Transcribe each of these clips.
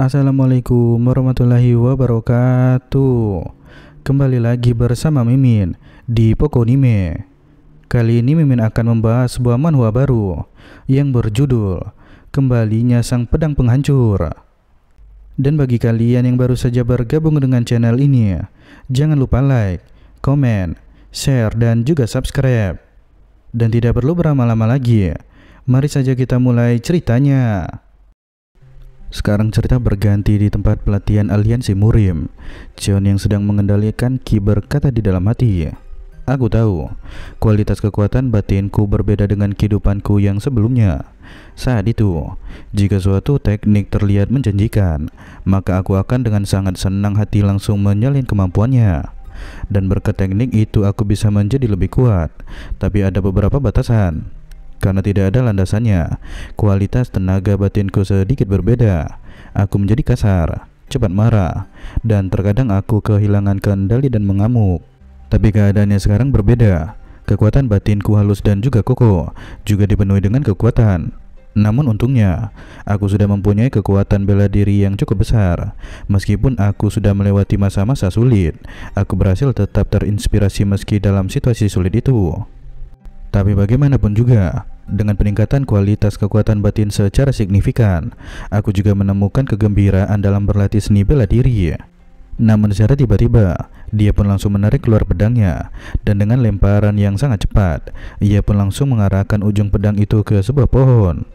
Assalamualaikum warahmatullahi wabarakatuh. Kembali lagi bersama Mimin di Pokonime. Kali ini Mimin akan membahas sebuah manhwa baru yang berjudul Kembalinya Sang Pedang Penghancur. Dan bagi kalian yang baru saja bergabung dengan channel ini, jangan lupa like, komen, share, dan juga subscribe. Dan tidak perlu berlama-lama lagi, mari saja kita mulai ceritanya. Sekarang cerita berganti di tempat pelatihan aliansi Murim. Cheon yang sedang mengendalikan ki berkata di dalam hati, "Aku tahu, kualitas kekuatan batinku berbeda dengan kehidupanku yang sebelumnya. Saat itu, jika suatu teknik terlihat menjanjikan, maka aku akan dengan sangat senang hati langsung menyalin kemampuannya. Dan berkat teknik itu aku bisa menjadi lebih kuat, tapi ada beberapa batasan. Karena tidak ada landasannya, kualitas tenaga batinku sedikit berbeda. Aku menjadi kasar, cepat marah, dan terkadang aku kehilangan kendali dan mengamuk. Tapi keadaannya sekarang berbeda. Kekuatan batinku halus dan juga kokoh, juga dipenuhi dengan kekuatan. Namun untungnya, aku sudah mempunyai kekuatan bela diri yang cukup besar. Meskipun aku sudah melewati masa-masa sulit, aku berhasil tetap terinspirasi meski dalam situasi sulit itu. Tapi bagaimanapun juga, dengan peningkatan kualitas kekuatan batin secara signifikan, aku juga menemukan kegembiraan dalam berlatih seni bela diri. Namun secara tiba-tiba, dia pun langsung menarik keluar pedangnya, dan dengan lemparan yang sangat cepat, ia pun langsung mengarahkan ujung pedang itu ke sebuah pohon.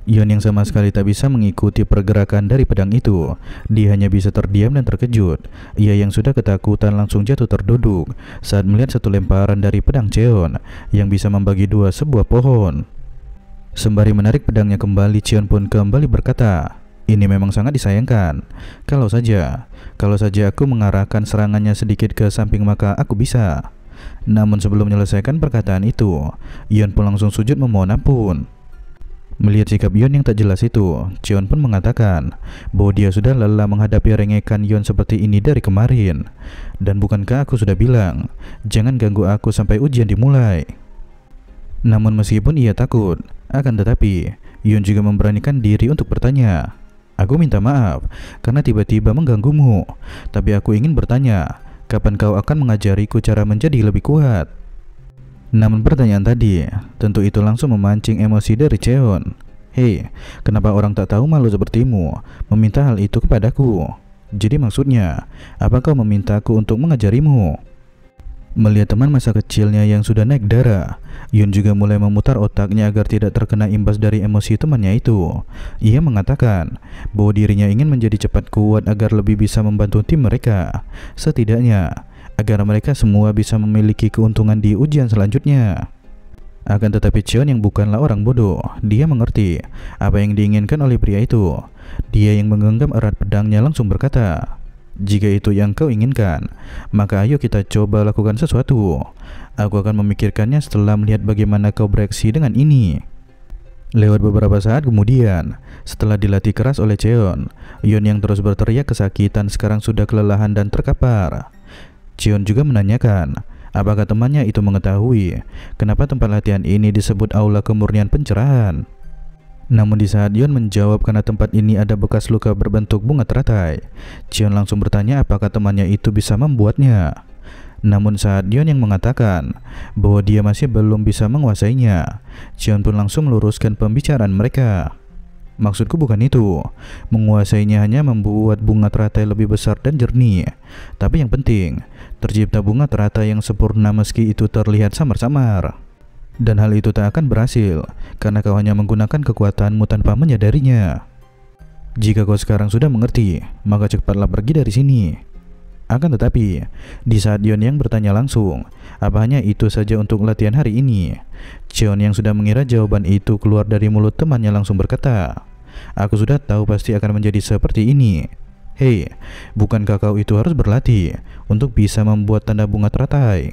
Yon yang sama sekali tak bisa mengikuti pergerakan dari pedang itu. Dia hanya bisa terdiam dan terkejut. Ia yang sudah ketakutan langsung jatuh terduduk saat melihat satu lemparan dari pedang Cheon yang bisa membagi dua sebuah pohon. Sembari menarik pedangnya kembali, Cheon pun kembali berkata, "Ini memang sangat disayangkan. Kalau saja aku mengarahkan serangannya sedikit ke samping maka aku bisa." Namun sebelum menyelesaikan perkataan itu, Yon pun langsung sujud memohon ampun. Melihat sikap Yon yang tak jelas itu, Cheon pun mengatakan bahwa dia sudah lelah menghadapi rengekan Yon seperti ini dari kemarin. Dan bukankah aku sudah bilang, jangan ganggu aku sampai ujian dimulai? Namun meskipun ia takut, akan tetapi Yon juga memberanikan diri untuk bertanya, "Aku minta maaf karena tiba-tiba mengganggumu. Tapi aku ingin bertanya, kapan kau akan mengajariku cara menjadi lebih kuat?" Namun pertanyaan tadi tentu itu langsung memancing emosi dari Cheon. "Hei, kenapa orang tak tahu malu sepertimu meminta hal itu kepadaku? Jadi maksudnya, apa kau memintaku untuk mengajarimu?" Melihat teman masa kecilnya yang sudah naik darah, Yon juga mulai memutar otaknya agar tidak terkena imbas dari emosi temannya itu. Ia mengatakan bahwa dirinya ingin menjadi cepat kuat agar lebih bisa membantu tim mereka. Setidaknya agar mereka semua bisa memiliki keuntungan di ujian selanjutnya. Akan tetapi Cheon yang bukanlah orang bodoh, dia mengerti apa yang diinginkan oleh pria itu. Dia yang menggenggam erat pedangnya langsung berkata, "Jika itu yang kau inginkan, maka ayo kita coba lakukan sesuatu. Aku akan memikirkannya setelah melihat bagaimana kau bereaksi dengan ini." Lewat beberapa saat kemudian, setelah dilatih keras oleh Cheon, Yon yang terus berteriak kesakitan sekarang sudah kelelahan dan terkapar. Cheon juga menanyakan apakah temannya itu mengetahui kenapa tempat latihan ini disebut aula kemurnian pencerahan. Namun di saat Yon menjawab karena tempat ini ada bekas luka berbentuk bunga teratai, Cheon langsung bertanya apakah temannya itu bisa membuatnya. Namun saat Yon yang mengatakan bahwa dia masih belum bisa menguasainya, Cheon pun langsung meluruskan pembicaraan mereka. "Maksudku bukan itu. Menguasainya hanya membuat bunga teratai lebih besar dan jernih. Tapi yang penting, tercipta bunga teratai yang sempurna meski itu terlihat samar-samar. Dan hal itu tak akan berhasil karena kau hanya menggunakan kekuatanmu tanpa menyadarinya. Jika kau sekarang sudah mengerti, maka cepatlah pergi dari sini." Akan tetapi, di saat Yon yang bertanya langsung, apa hanya itu saja untuk latihan hari ini, Cheon yang sudah mengira jawaban itu keluar dari mulut temannya langsung berkata, "Aku sudah tahu pasti akan menjadi seperti ini. Hei, bukankah kau itu harus berlatih untuk bisa membuat tanda bunga teratai?"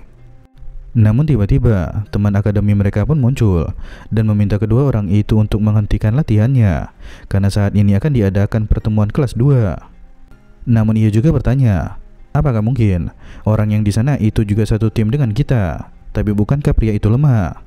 Namun tiba-tiba, teman akademi mereka pun muncul dan meminta kedua orang itu untuk menghentikan latihannya, karena saat ini akan diadakan pertemuan kelas 2. Namun ia juga bertanya, apakah mungkin orang yang di sana itu juga satu tim dengan kita? Tapi bukankah pria itu lemah?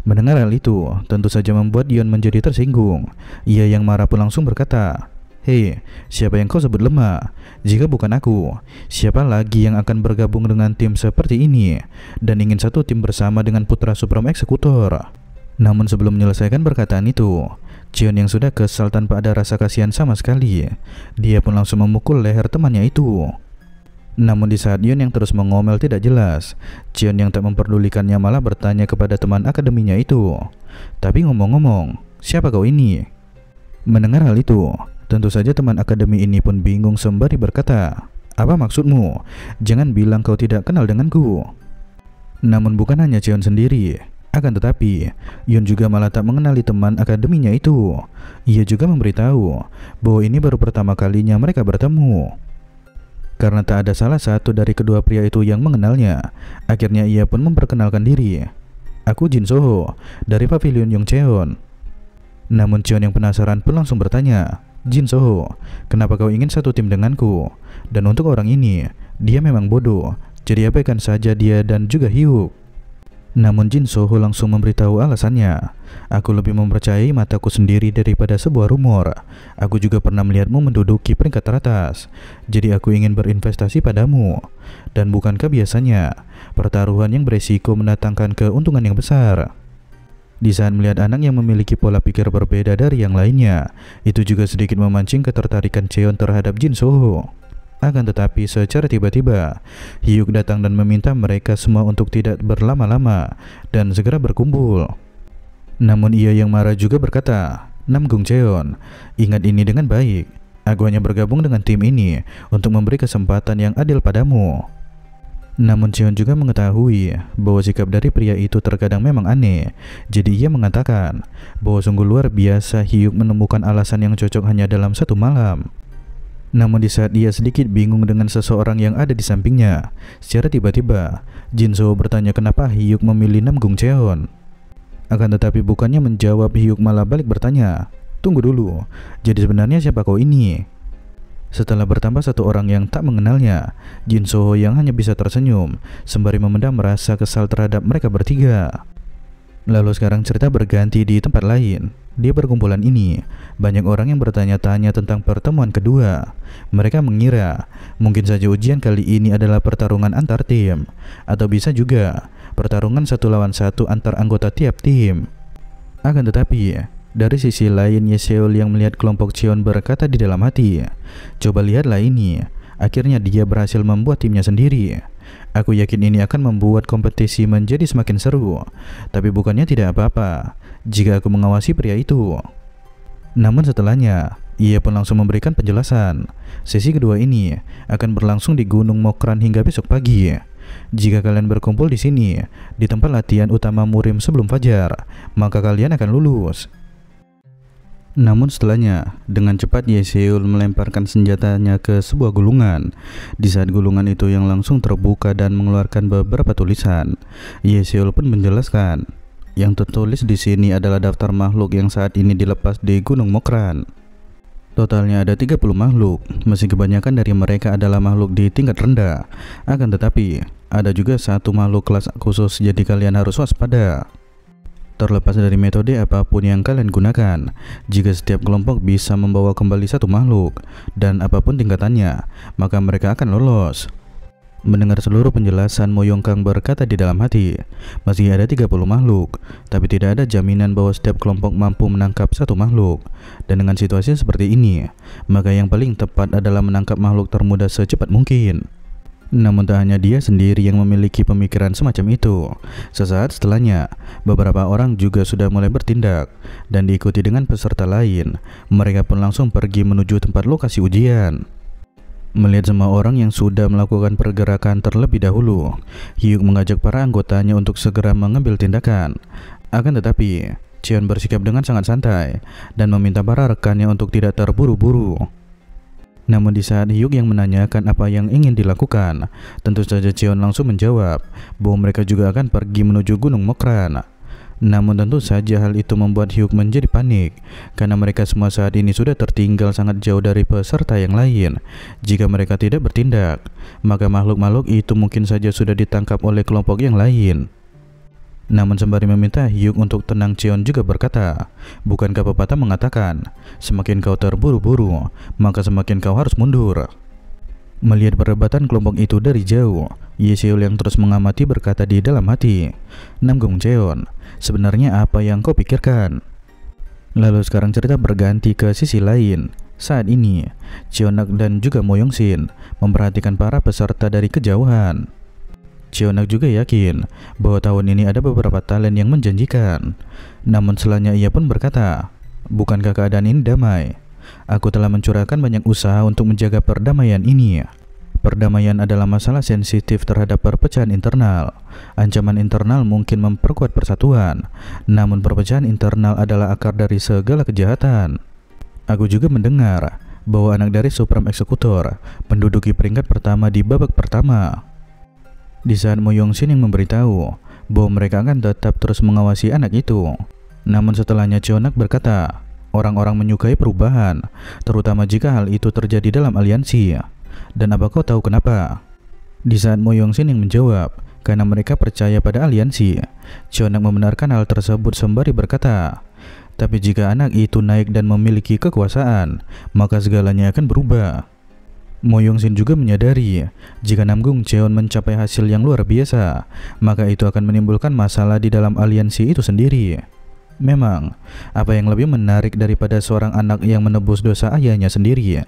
Mendengar hal itu, tentu saja membuat Yon menjadi tersinggung. Ia yang marah pun langsung berkata, Hei, siapa yang kau sebut lemah? Jika bukan aku, siapa lagi yang akan bergabung dengan tim seperti ini dan ingin satu tim bersama dengan putra Supreme Eksekutor? Namun sebelum menyelesaikan perkataan itu, Cheon yang sudah kesal tanpa ada rasa kasihan sama sekali, dia pun langsung memukul leher temannya itu. Namun di saat Yun yang terus mengomel tidak jelas, Cheon yang tak memperdulikannya malah bertanya kepada teman akademinya itu, "Tapi ngomong-ngomong, siapa kau ini?" Mendengar hal itu, tentu saja teman akademi ini pun bingung sembari berkata, "Apa maksudmu? Jangan bilang kau tidak kenal denganku." Namun bukan hanya Cheon sendiri, akan tetapi Yun juga malah tak mengenali teman akademinya itu. Ia juga memberitahu bahwa ini baru pertama kalinya mereka bertemu. Karena tak ada salah satu dari kedua pria itu yang mengenalnya, akhirnya ia pun memperkenalkan diri. "Aku Jin Soho dari Pavilion Yongcheon." Namun Cheon yang penasaran pun langsung bertanya, "Jin Soho, kenapa kau ingin satu tim denganku? Dan untuk orang ini, dia memang bodoh, jadi abaikan saja dia dan juga Hyuk." Namun Jin Soho langsung memberitahu alasannya, "Aku lebih mempercayai mataku sendiri daripada sebuah rumor. Aku juga pernah melihatmu menduduki peringkat teratas, jadi aku ingin berinvestasi padamu. Dan bukankah biasanya pertaruhan yang beresiko mendatangkan keuntungan yang besar?" Di saat melihat anak yang memiliki pola pikir berbeda dari yang lainnya, itu juga sedikit memancing ketertarikan Cheon terhadap Jin Soho. Akan tetapi secara tiba-tiba, Hyuk datang dan meminta mereka semua untuk tidak berlama-lama dan segera berkumpul. Namun ia yang marah juga berkata, "Namgung Cheon, ingat ini dengan baik. Aku hanya bergabung dengan tim ini untuk memberi kesempatan yang adil padamu." Namun Cheon juga mengetahui bahwa sikap dari pria itu terkadang memang aneh. Jadi ia mengatakan bahwa sungguh luar biasa Hyuk menemukan alasan yang cocok hanya dalam satu malam. Namun di saat dia sedikit bingung dengan seseorang yang ada di sampingnya, secara tiba-tiba Jin Soho bertanya kenapa Hyuk memilih Namgung Cheon. Akan tetapi bukannya menjawab, Hyuk malah balik bertanya, "Tunggu dulu, jadi sebenarnya siapa kau ini?" Setelah bertambah satu orang yang tak mengenalnya, Jin Soho yang hanya bisa tersenyum sembari memendam rasa kesal terhadap mereka bertiga. Lalu sekarang cerita berganti di tempat lain. Di perkumpulan ini, banyak orang yang bertanya-tanya tentang pertemuan kedua. Mereka mengira mungkin saja ujian kali ini adalah pertarungan antar tim, atau bisa juga pertarungan satu lawan satu antar anggota tiap tim. Akan tetapi, dari sisi lain Yeseol yang melihat kelompok Cheon berkata di dalam hati, "Coba lihatlah ini, akhirnya dia berhasil membuat timnya sendiri. Aku yakin ini akan membuat kompetisi menjadi semakin seru, tapi bukannya tidak apa-apa jika aku mengawasi pria itu." Namun setelahnya, ia pun langsung memberikan penjelasan. Sesi kedua ini akan berlangsung di Gunung Mokran hingga besok pagi. Jika kalian berkumpul di sini, di tempat latihan utama murim sebelum fajar, maka kalian akan lulus. Namun setelahnya, dengan cepat Yeseul melemparkan senjatanya ke sebuah gulungan. Di saat gulungan itu yang langsung terbuka dan mengeluarkan beberapa tulisan, Yeseul pun menjelaskan, yang tertulis di sini adalah daftar makhluk yang saat ini dilepas di Gunung Mokran. Totalnya ada 30 makhluk, meski kebanyakan dari mereka adalah makhluk di tingkat rendah. Akan tetapi, ada juga satu makhluk kelas khusus, jadi kalian harus waspada. Terlepas dari metode apapun yang kalian gunakan, jika setiap kelompok bisa membawa kembali satu makhluk, dan apapun tingkatannya, maka mereka akan lolos. Mendengar seluruh penjelasan, Mo Yongkang berkata di dalam hati, masih ada 30 makhluk, tapi tidak ada jaminan bahwa setiap kelompok mampu menangkap satu makhluk. Dan dengan situasi seperti ini, maka yang paling tepat adalah menangkap makhluk termuda secepat mungkin. Namun tak hanya dia sendiri yang memiliki pemikiran semacam itu. Sesaat setelahnya, beberapa orang juga sudah mulai bertindak, dan diikuti dengan peserta lain. Mereka pun langsung pergi menuju tempat lokasi ujian. Melihat semua orang yang sudah melakukan pergerakan terlebih dahulu, Hyuk mengajak para anggotanya untuk segera mengambil tindakan. Akan tetapi, Cheon bersikap dengan sangat santai dan meminta para rekannya untuk tidak terburu-buru. Namun di saat Hyuk yang menanyakan apa yang ingin dilakukan, tentu saja Cheon langsung menjawab bahwa mereka juga akan pergi menuju Gunung Mokran. Namun tentu saja hal itu membuat Hyuk menjadi panik, karena mereka semua saat ini sudah tertinggal sangat jauh dari peserta yang lain. Jika mereka tidak bertindak, maka makhluk-makhluk itu mungkin saja sudah ditangkap oleh kelompok yang lain. Namun sembari meminta Hyuk untuk tenang, Cheon juga berkata, bukankah pepatah mengatakan, semakin kau terburu-buru, maka semakin kau harus mundur. Melihat perdebatan kelompok itu dari jauh, Ye Seul yang terus mengamati berkata di dalam hati, Namgung Cheon, sebenarnya apa yang kau pikirkan? Lalu sekarang cerita berganti ke sisi lain. Saat ini, Cheonak dan juga Mo Yong-shin memperhatikan para peserta dari kejauhan. Cheonak juga yakin bahwa tahun ini ada beberapa talent yang menjanjikan. Namun setelahnya ia pun berkata, bukankah keadaan ini damai? Aku telah mencurahkan banyak usaha untuk menjaga perdamaian ini. Perdamaian adalah masalah sensitif terhadap perpecahan internal. Ancaman internal mungkin memperkuat persatuan, namun perpecahan internal adalah akar dari segala kejahatan. Aku juga mendengar bahwa anak dari Supreme Executor menduduki peringkat pertama di babak pertama. Di saat Mo Yong-shin yang memberitahu bahwa mereka akan tetap terus mengawasi anak itu. Namun setelahnya Cheonak berkata, orang-orang menyukai perubahan, terutama jika hal itu terjadi dalam aliansi. Dan apa kau tahu kenapa? Di saat Mo Yong-shin yang menjawab, karena mereka percaya pada aliansi. Cheonak membenarkan hal tersebut sembari berkata, tapi jika anak itu naik dan memiliki kekuasaan, maka segalanya akan berubah. Mo Yong-shin juga menyadari jika Namgung Cheon mencapai hasil yang luar biasa, maka itu akan menimbulkan masalah di dalam aliansi itu sendiri. Memang, apa yang lebih menarik daripada seorang anak yang menebus dosa ayahnya sendiri?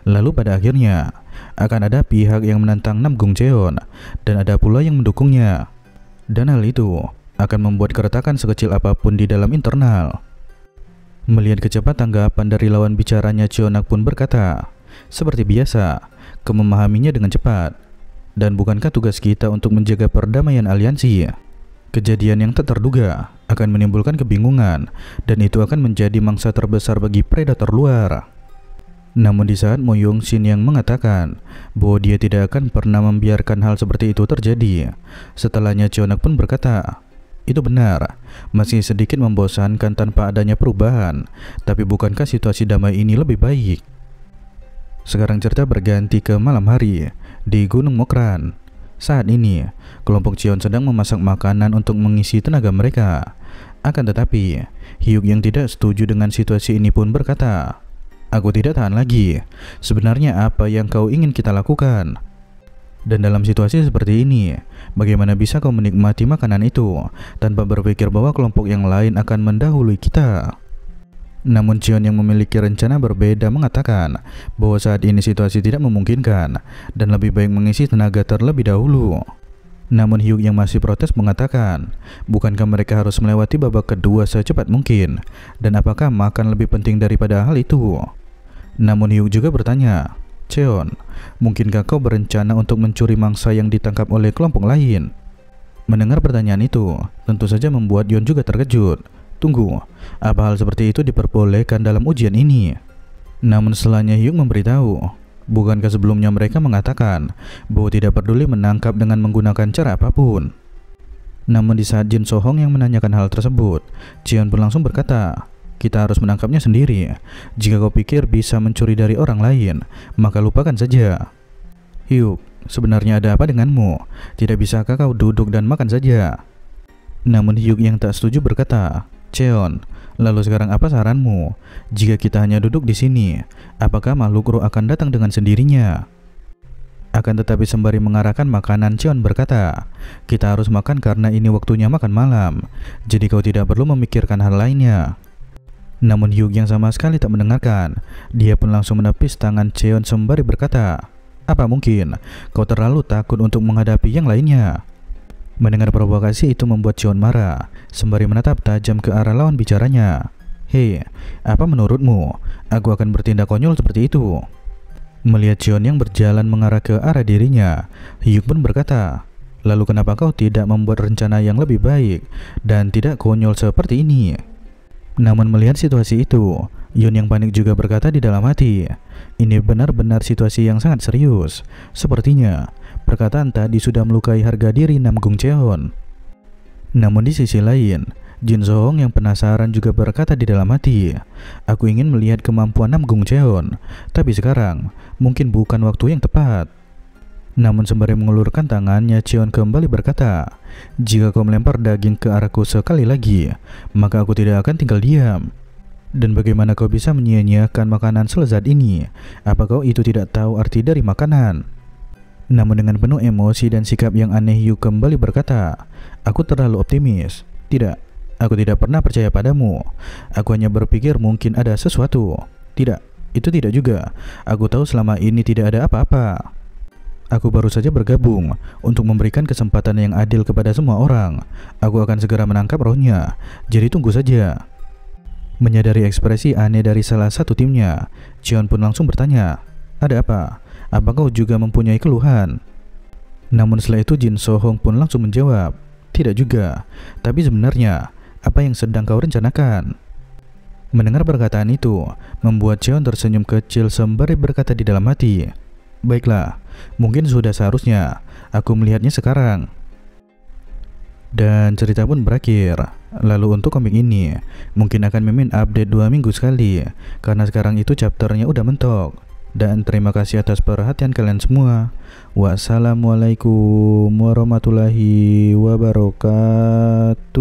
Lalu pada akhirnya, akan ada pihak yang menentang Namgung Cheon, dan ada pula yang mendukungnya. Dan hal itu akan membuat keretakan sekecil apapun di dalam internal. Melihat kecepatan tanggapan dari lawan bicaranya, Cheonak pun berkata, seperti biasa, kau memahaminya dengan cepat. Dan bukankah tugas kita untuk menjaga perdamaian aliansi? Kejadian yang tak terduga akan menimbulkan kebingungan, dan itu akan menjadi mangsa terbesar bagi predator luar. Namun di saat Mo Yong-shin yang mengatakan bahwa dia tidak akan pernah membiarkan hal seperti itu terjadi, setelahnya Cheonak pun berkata, itu benar, masih sedikit membosankan tanpa adanya perubahan, tapi bukankah situasi damai ini lebih baik? Sekarang cerita berganti ke malam hari di Gunung Mokran. Saat ini, kelompok Cheon sedang memasak makanan untuk mengisi tenaga mereka. Akan tetapi, Hyuk yang tidak setuju dengan situasi ini pun berkata, aku tidak tahan lagi. Sebenarnya apa yang kau ingin kita lakukan? Dan dalam situasi seperti ini, bagaimana bisa kau menikmati makanan itu tanpa berpikir bahwa kelompok yang lain akan mendahului kita? Namun Cheon yang memiliki rencana berbeda mengatakan bahwa saat ini situasi tidak memungkinkan dan lebih baik mengisi tenaga terlebih dahulu. Namun Hyuk yang masih protes mengatakan, bukankah mereka harus melewati babak kedua secepat mungkin? Dan apakah makan lebih penting daripada hal itu? Namun Hyuk juga bertanya, Cheon, mungkinkah kau berencana untuk mencuri mangsa yang ditangkap oleh kelompok lain? Mendengar pertanyaan itu, tentu saja membuat Yeon juga terkejut. Tunggu, apa hal seperti itu diperbolehkan dalam ujian ini? Namun setelahnya Hyuk memberitahu, bukankah sebelumnya mereka mengatakan bahwa tidak peduli menangkap dengan menggunakan cara apapun? Namun di saat Jin So Hong yang menanyakan hal tersebut, Cheon pun langsung berkata, kita harus menangkapnya sendiri. Jika kau pikir bisa mencuri dari orang lain, maka lupakan saja. Hyuk, sebenarnya ada apa denganmu? Tidak bisakah kau duduk dan makan saja? Namun Hyuk yang tak setuju berkata, Cheon, lalu sekarang apa saranmu? Jika kita hanya duduk di sini, apakah makhluk roh akan datang dengan sendirinya? Akan tetapi sembari mengarahkan makanan, Cheon berkata, kita harus makan karena ini waktunya makan malam. Jadi kau tidak perlu memikirkan hal lainnya. Namun Hyuk yang sama sekali tak mendengarkan. Dia pun langsung menepis tangan Cheon sembari berkata, apa mungkin kau terlalu takut untuk menghadapi yang lainnya? Mendengar provokasi itu membuat Cheon marah, sembari menatap tajam ke arah lawan bicaranya. Hei, apa menurutmu? Aku akan bertindak konyol seperti itu? Melihat Cheon yang berjalan mengarah ke arah dirinya, Hyuk pun berkata, lalu kenapa kau tidak membuat rencana yang lebih baik dan tidak konyol seperti ini? Namun melihat situasi itu, Yeon yang panik juga berkata di dalam hati, ini benar-benar situasi yang sangat serius. Sepertinya perkataan tadi sudah melukai harga diri Namgung Cheon. Namun di sisi lain, Jin So Hong yang penasaran juga berkata di dalam hati, aku ingin melihat kemampuan Namgung Cheon, tapi sekarang mungkin bukan waktu yang tepat. Namun sembari mengulurkan tangannya, Cheon kembali berkata, "Jika kau melempar daging ke arahku sekali lagi, maka aku tidak akan tinggal diam. Dan bagaimana kau bisa menyia-nyiakan makanan selezat ini? Apakah kau itu tidak tahu arti dari makanan?" Namun dengan penuh emosi dan sikap yang aneh, Yu kembali berkata, "Aku terlalu optimis. Tidak, aku tidak pernah percaya padamu. Aku hanya berpikir mungkin ada sesuatu. Tidak, itu tidak juga. Aku tahu selama ini tidak ada apa-apa. Aku baru saja bergabung untuk memberikan kesempatan yang adil kepada semua orang. Aku akan segera menangkap rohnya, jadi tunggu saja." Menyadari ekspresi aneh dari salah satu timnya, Cheon pun langsung bertanya, "Ada apa? Apa kau juga mempunyai keluhan?" Namun setelah itu Jin So Hong pun langsung menjawab, "Tidak juga, tapi sebenarnya apa yang sedang kau rencanakan?" Mendengar perkataan itu, membuat Cheon tersenyum kecil sembari berkata di dalam hati, "Baiklah, mungkin sudah seharusnya aku melihatnya sekarang." Dan cerita pun berakhir. Lalu untuk komik ini, mungkin akan Mimin update 2 minggu sekali, karena sekarang itu chapternya udah mentok. Dan terima kasih atas perhatian kalian semua. Wassalamualaikum warahmatullahi wabarakatuh.